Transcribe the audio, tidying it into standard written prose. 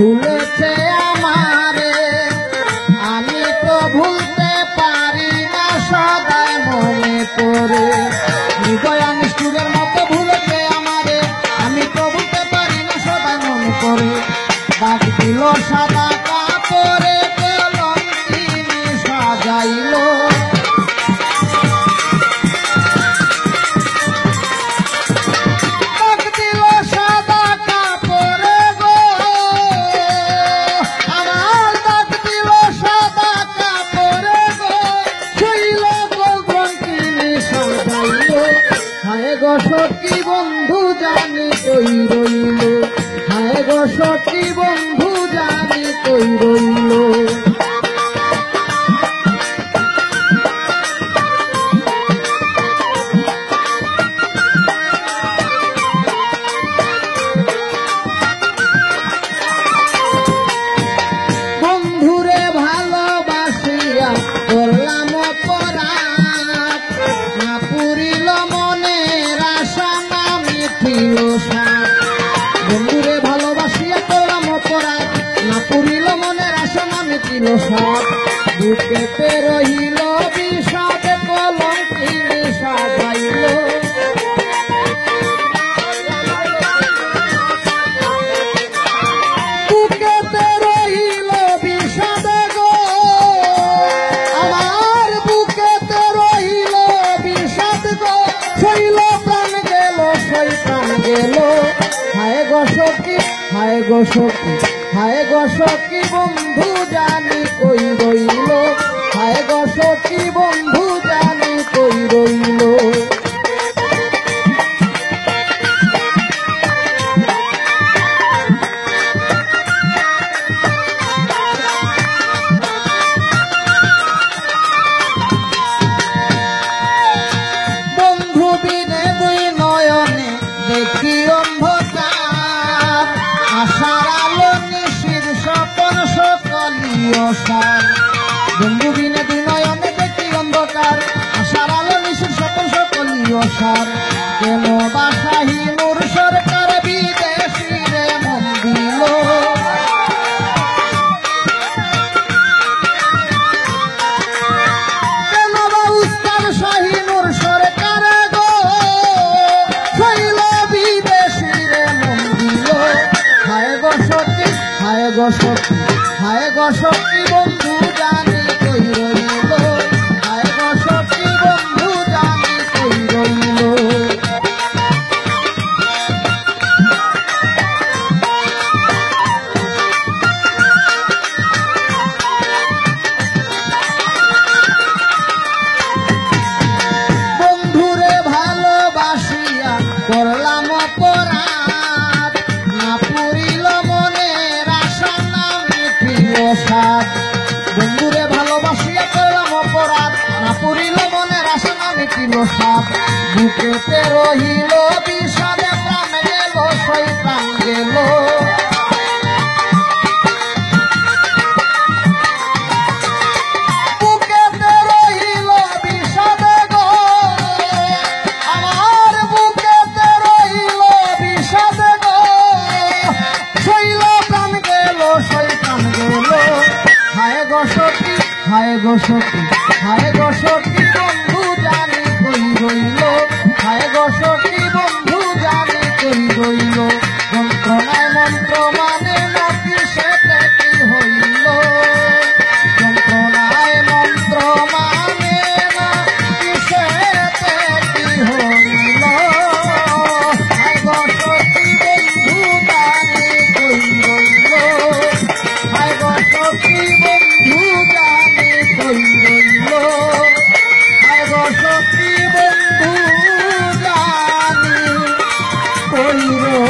ভুলেছে আমারে, আমি তো ভুলতে পারি না, সদাই মনে করে। হৃদয় নিষ্ঠুরের মতো ভুলেছে আমারে, আমি তো ভুলতে পারি না, সদাই মনে করে। ডাক দিল সাদা কাপড়ে, কলঙ্কিনী সাজাইল। সখী বন্ধু জানি কই রইল, হায় গো সখী বন্ধু জানি কই রইল। বন্ধুরে ভালোবাসিয়া করলাম অপরাধ, না পুরিল মনের আশা, না মিটিল সাধ। বন্ধুরে ভালোবাসিয়া করলাম অপরাধ, না পুরিল মনের আশা, না মিটিল সাধ। বুকেতে রহিল বিষাদ, কলঙ্কিনী সাজাইল। বুকেতে রহিল বিষাদ গো, আমার বুকেতে রহিল বিষাদ গো। শৈল প্রাণ গেল, শৈতান গেল। হায় গো সখী, হায় গো সখী, হায় গো সখী বন্ধু জানি কই রইল, হায় গো সখী বন্ধু জানি কই রইল। বন্ধু বিনে দুই নয়নে দেখি অন্ধকার, আশার আলো নিশির স্বপন সকলি অসার। বন্ধু বিনে দুই নয়নে দেখি অন্ধকার, আশার আলো নিশির স্বপন সকলি অসার। কেন বাসাহি নূর সরকার বিদেশি রে মন দিল, কেন বা উস্তাদ শাহিনুর সরকার গো, শৈল বিদেশি রে মন দিল। হায় গো সখী, হায় গো সখী, হায় গো সখী বন্ধু জানি কই রইল, হায় গো সখী বন্ধু জানি কই রইল। বন্ধুরে ভালোবাসিয়া করলাম অপরাধ, না পুরিল মনের আশা, না মিটিল সাধ। বন্ধুরে ভালোবাসিয়া করলাম অপরাধ, না পুরিল মনের আশা, না মিটিল সাধ। বুকেতে রহিল বিষাদে, প্রাণ গেল, শৈতান গেল। বুকেতে রহিল বিষাদ গো, আমার বুকেতে রহিল বিষাদ গো। শৈল প্রাণ গেল, শৈতান গেল। হায় গো সখী, হায় গো সখী, হায় গো সখী বন্ধু জানি কই রইল, হায় গো সখী বন্ধু জানি কই রইল। যন্ত্রণায় মন্ত্র মানে নাকি সেটা কি হইল, যন্ত্রণায় মন্ত্র মানে না কিসেতে কি হইল। হায় গো সখী বন্ধু জানি কই রইল, হায় গো সখী বন্ধু জানি কই রইল, হায় গো সখী বন্ধু জানি কই রইল।